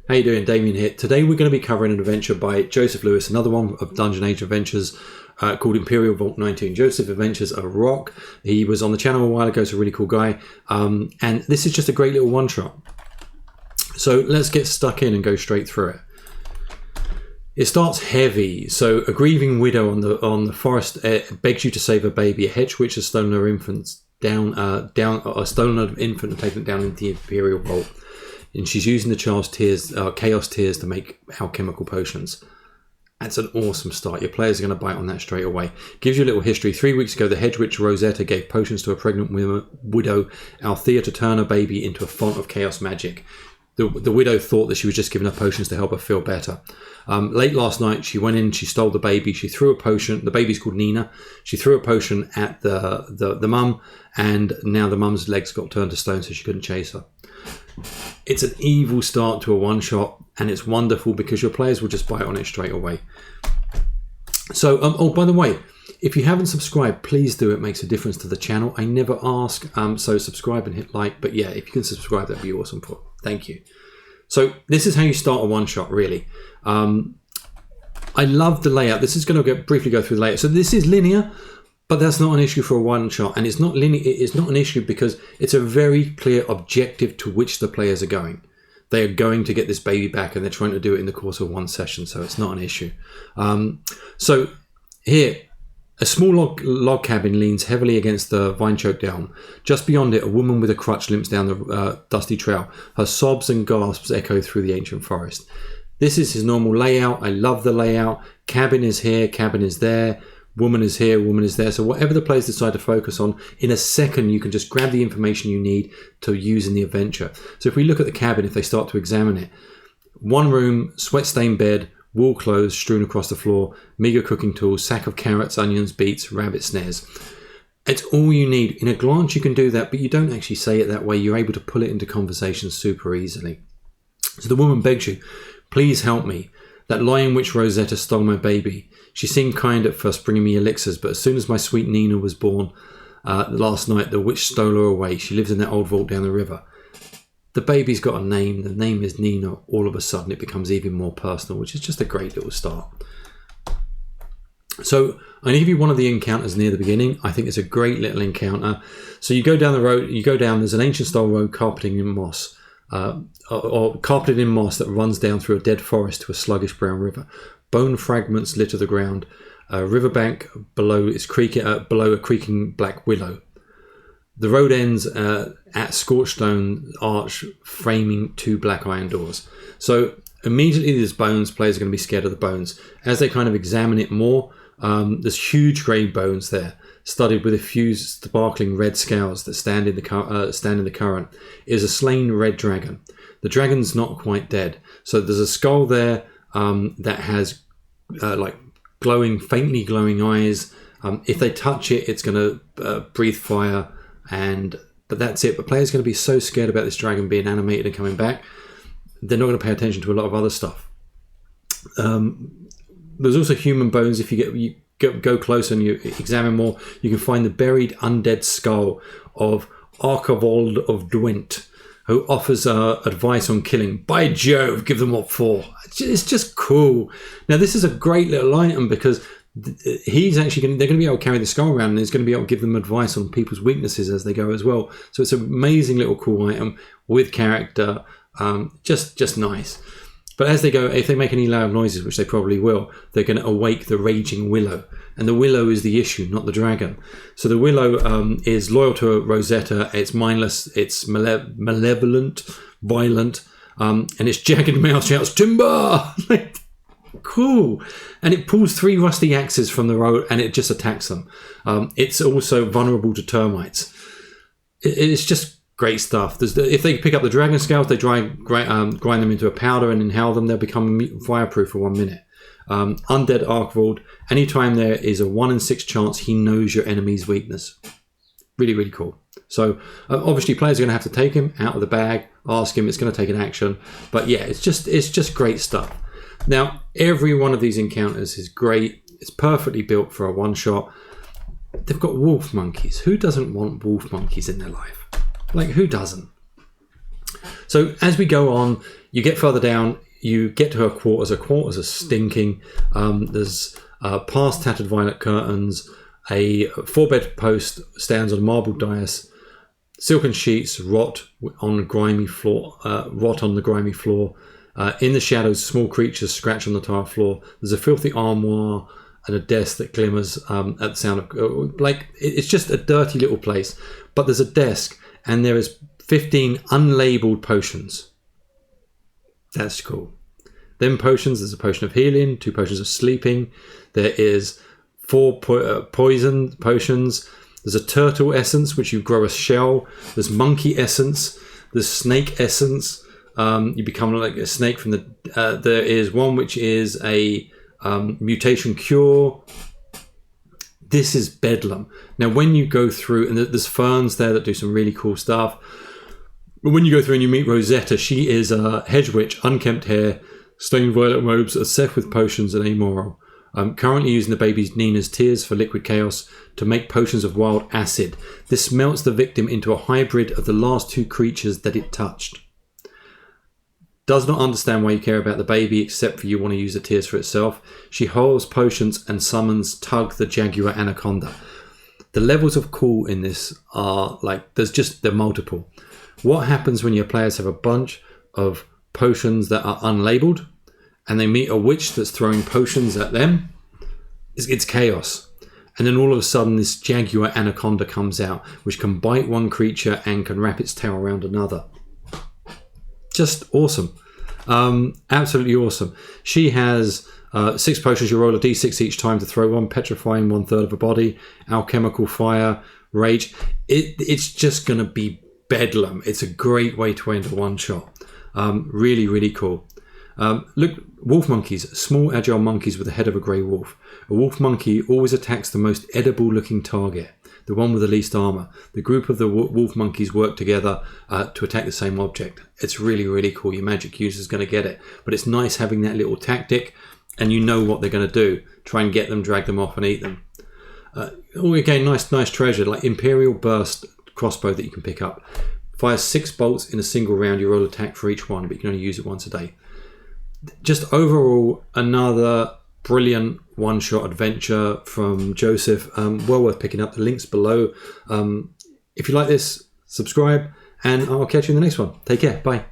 How you doing? Damien here. Today we're going to be covering an adventure by Joseph Lewis, another one of Dungeon Age Adventures called Imperial Vault 19. Joseph Adventures a rock. He was on the channel a while ago, he's a really cool guy. And this is just a great little one-shot. So let's get stuck in and go straight through it. It starts heavy. So a grieving widow on the forest begs you to save her baby. A hedge witch has stolen her infants stolen her infant and taken it down into the Imperial Vault. And she's using the child's tears, chaos tears, to make alchemical potions. That's an awesome start. Your players are going to bite on that straight away. Gives you a little history. 3 weeks ago, the hedge witch Rosetta gave potions to a pregnant widow, Althea, to turn her baby into a font of chaos magic. The widow thought that she was just giving her potions to help her feel better. Late last night, she went in, she stole the baby, she threw a potion. The baby's called Nina. She threw a potion at the mum, and now the mum's legs got turned to stone, so she couldn't chase her. It's an evil start to a one-shot, and it's wonderful because your players will just bite on it straight away. So, oh, by the way, if you haven't subscribed, please do. It makes a difference to the channel. I never ask, so subscribe and hit like. But yeah, if you can subscribe, that'd be awesome. Thank you. So this is how you start a one-shot, really. I love the layout. This is going to briefly go through the layout. So this is linear, but that's not an issue for a one-shot. And it's not linear. It's not an issue because it's a very clear objective to which the players are going. They are going to get this baby back, and they're trying to do it in the course of one session, so it's not an issue. So here, a small log cabin leans heavily against the vine-choked elm. Just beyond it, a woman with a crutch limps down the dusty trail. Her sobs and gasps echo through the ancient forest. This is his normal layout. I love the layout. Cabin is here, cabin is there. Woman is here, woman is there. So whatever the players decide to focus on, in a second you can just grab the information you need to use in the adventure. So if we look at the cabin, if they start to examine it, one room, sweat-stained bed, wool clothes strewn across the floor, meager cooking tools, sack of carrots, onions, beets, rabbit snares. It's all you need. In a glance you can do that, but you don't actually say it that way. You're able to pull it into conversation super easily. So the woman begs you, please help me. That lying witch Rosetta stole my baby. She seemed kind at first, bringing me elixirs, but as soon as my sweet Nina was born last night, the witch stole her away. She lives in that old vault down the river. The baby's got a name. The name is Nina. All of a sudden, it becomes even more personal, which is just a great little start. So I'm going to give you one of the encounters near the beginning. I think it's a great little encounter. So you go down the road. You go down. There's an ancient style road carpeting in moss. Or carpeted in moss that runs down through a dead forest to a sluggish brown river. Bone fragments litter the ground. A riverbank below is below a creaking black willow. The road ends at scorched stone arch framing two black iron doors. So immediately there's bones. Players are going to be scared of the bones. As they kind of examine it more, there's huge grey bones there, studded with a few sparkling red scales that stand in the current. It is a slain red dragon. The dragon's not quite dead. So there's a skull there that has like faintly glowing eyes. If they touch it, it's going to breathe fire, but that's it. But players are going to be so scared about this dragon being animated and coming back, they're not going to pay attention to a lot of other stuff. There's also human bones. If you go closer and you examine more, you can find the buried undead skull of Archibald of Dwint, who offers advice on killing. By Jove, give them what for. It's just cool. Now, this is a great little item because they're going to be able to carry the skull around, and he's going to be able to give them advice on people's weaknesses as they go as well. So it's an amazing little cool item with character. Just nice. But as they go, if they make any loud noises, which they probably will, they're going to awake the raging Willow. And the Willow is the issue, not the dragon. So the Willow is loyal to Rosetta. It's mindless. It's malevolent, violent. And its jagged mouth shouts, "Timber!" Cool. And it pulls 3 rusty axes from the road and it just attacks them. It's also vulnerable to termites. It's just great stuff. If they pick up the dragon scales, they grind them into a powder and inhale them, they'll become fireproof for 1 minute. Undead Archibald, anytime there is a 1 in 6 chance he knows your enemy's weakness. Really, really cool. So obviously players are going to have to take him out of the bag, ask him, it's going to take an action. But yeah, it's just great stuff. Now, every one of these encounters is great. It's perfectly built for a one-shot. They've got wolf monkeys. Who doesn't want wolf monkeys in their life? Like, who doesn't? So as we go on, you get further down, you get to her quarters. Her quarters are stinking. There's past tattered violet curtains, a 4-bed post stands on a marble dais, silken sheets rot on the grimy floor. In the shadows, small creatures scratch on the tile floor. There's a filthy armoire and a desk that glimmers at the sound of... it's just a dirty little place. But there's a desk, and there is 15 unlabeled potions. That's cool. Then potions, there's a potion of healing, 2 potions of sleeping. There is 4 poison potions. There's a turtle essence, which you grow a shell. There's monkey essence. There's snake essence. You become like a snake from the... there is one which is a mutation cure. This is bedlam. Now, when you go through... And there's ferns there that do some really cool stuff. But when you go through and you meet Rosetta, she is a hedge witch, unkempt hair, stained violet robes, obsessed with potions and amoral. Currently using the baby Nina's tears for liquid chaos to make potions of wild acid. This melts the victim into a hybrid of the last 2 creatures that it touched. Does not understand why you care about the baby except for you want to use the tears for itself. She holds potions and summons Tug the Jaguar Anaconda. The levels of cool in this are like, they're multiple. What happens when your players have a bunch of potions that are unlabeled and they meet a witch that's throwing potions at them? It's chaos. And then all of a sudden this Jaguar Anaconda comes out, which can bite one creature and can wrap its tail around another. Just awesome. Absolutely awesome. She has 6 potions. You roll a d6 each time to throw one, petrifying 1/3 of a body, alchemical fire, rage. It's just going to be bedlam. It's a great way to end a one-shot. Really, really cool. Look, wolf monkeys, small agile monkeys with the head of a grey wolf. A wolf monkey always attacks the most edible looking target, the one with the least armor. The group of the wolf monkeys work together to attack the same object. It's really, really cool. Your magic user's going to get it. But it's nice having that little tactic, and you know what they're going to do. Try and get them, drag them off and eat them. Again, nice treasure, like Imperial Burst crossbow that you can pick up. Fires 6 bolts in a single round. You roll attack for each one, but you can only use it once a day. Just overall, another brilliant one-shot adventure from Joseph. Well worth picking up. The links below. If you like this, subscribe, and I'll catch you in the next one. Take care. Bye.